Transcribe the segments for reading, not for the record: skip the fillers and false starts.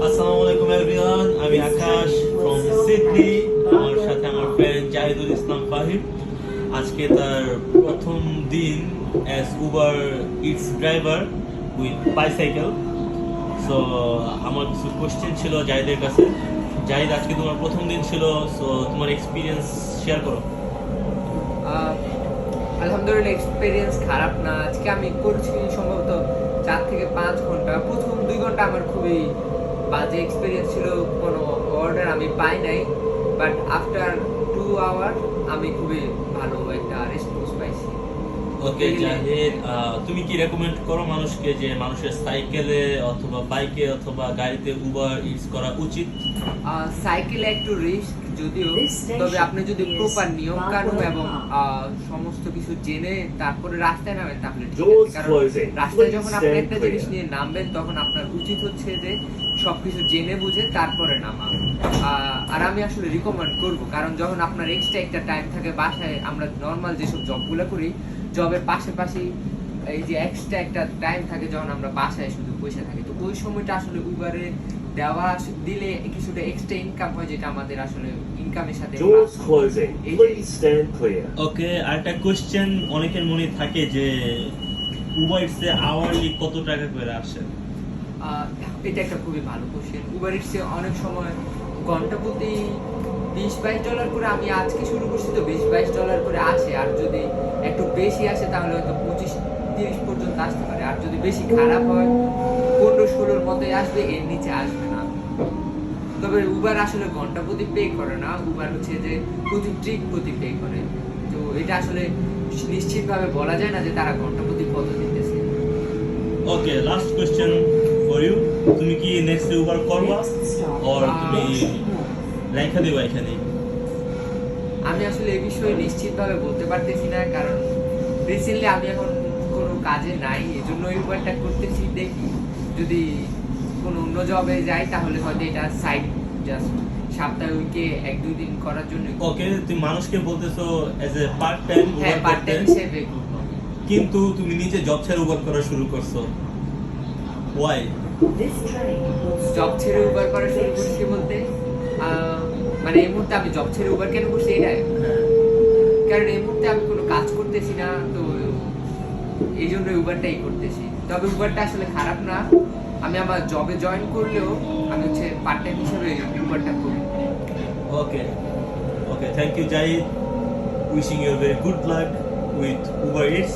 আসসালামু আলাইকুম এভরিওয়ান, আমি আকাশ ফ্রম সিডনি। আমার সাথে আমার ফ্রেন্ড জাহিদুল ইসলাম ফাহিম। আজকে তার প্রথম দিন as Uber it's driver with bicycle. So আমার কিছু কোশ্চেন ছিল জাহিদের কাছে। জাহিদ, আজকে তোমার প্রথম দিন ছিল, সো তোমার এক্সপিরিয়েন্স শেয়ার করো। আহ, আলহামদুলিল্লাহ, এক্সপিরিয়েন্স খারাপ না। আজকে আমি করছি সম্ভবত 4 থেকে 5 ঘন্টা। প্রথম 2 ঘন্টা আমার খুবই বাজে এক্সপিরিয়েন্স ছিল, কোনো অর্ডার আমি পাই নাই। বাট আফটার 2 আওয়ার আমি খুবই ভালো একটা রেসপন্স পাইছি। ওকে জাহিদ, তুমি কি রেকমেন্ড করো মানুষকে যে মানুষের সাইকেলে অথবা বাইকে অথবা গাড়িতে উবার ইটস করা উচিত? সাইকেলে একটু রিস্ক যদিও, তবে আপনি যদি প্রপার নিয়ম কানুন এবং সমস্ত কিছু জেনে তারপরে রাস্তায় নামেন তাহলে ঠিক আছে। কারণ রাস্তায় যখন আপনি একটা জিনিস নিয়ে নামবেন তখন আপনার উচিত হচ্ছে যে সবকিছু জেনে বুঝে তারপরে নামা। আর আমি আসলে রিকমেন্ড করব, কারণ যখন আপনার এক্সট্রা একটা টাইম থাকে বাসায়, আমরা নর্মাল যেসব জবগুলো করি জবের পাশাপাশি এই যে এক্সট্রা একটা টাইম থাকে যখন আমরা বাসায় শুধু বসে থাকি, তো ওই সময়টা আসলে উবারে দেওয়া দিলে কিছুটা এক্সট্রা ইনকাম হয়, যেটা আমাদের আসলে ইনকামের সাথে Doors closing. Please stand clear. ওকে, আরেকটা কোশ্চেন অনেকের মনে থাকে যে উবার ইটসে আওয়ারলি কত টাকা করে আসে? এটা একটা খুবই ভালো কোশ্চেন। উবার ইটসে অনেক সময় ঘন্টা প্রতি $20-22 করে, আমি আজকে শুরু করছি তো $20-22 করে আসে। আর যদি একটু বেশি আসে তাহলে হয়তো 25-30 পর্যন্ত আসতে পারে। আর যদি বেশি খারাপ হয় 15-16 মতোই আসবে, এর নিচে আসবে না। তবে উবার আসলে ঘন্টা প্রতি পে করে না, উবার হচ্ছে যে প্রতি ট্রিপ প্রতি পে করে। তো এটা আসলে নিশ্চিতভাবে বলা যায় না যে তারা ঘন্টা প্রতি কত দিতেছে। ওকে, লাস্ট কোশ্চেন ফর ইউ। তুমি কি নেক্সট উবার করবা অর তুমি রাইখা দিবা এখানে? আমি আসলে এই বিষয়ে নিশ্চিতভাবে বলতে পারতেছি না, কারণ রিসেন্টলি আমি এখন কোনো কাজে নাই, এই জন্য উবারটা করতেছি। দেখি যদি কোনো অন্য জবে যাই তাহলে হয়তো এটা সাইড জাস্ট সপ্তাহে উইকে 1-2 দিন করার জন্য। ওকে, তুমি মানুষকে বলতেছো এজ এ পার্ট টাইম হ্যাঁ, উবার পার্ট করতে, টাইম হিসেবে করবো। কিন্তু তুমি নিজে জব ছেড়ে উবার করা শুরু করছো। ওয়াই? জব ছেড়ে উবার করা শুরু করছি বলতে মানে এই মুহূর্তে আমি জব ছেড়ে উবার কেন করছি এটাই, কারণ এই মুহূর্তে আমি কোনো কাজ করতেছি না, তো এই জন্য উবারটাই করতেছি। তবে উবারটা আসলে খারাপ না, আমি আমার জবে জয়েন করলেও আমি হচ্ছে পার্ট টাইম হিসেবে উবারটা করি। Okay okay, thank you Zahid. Wishing you very good luck with Uber Eats.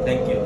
Thank you.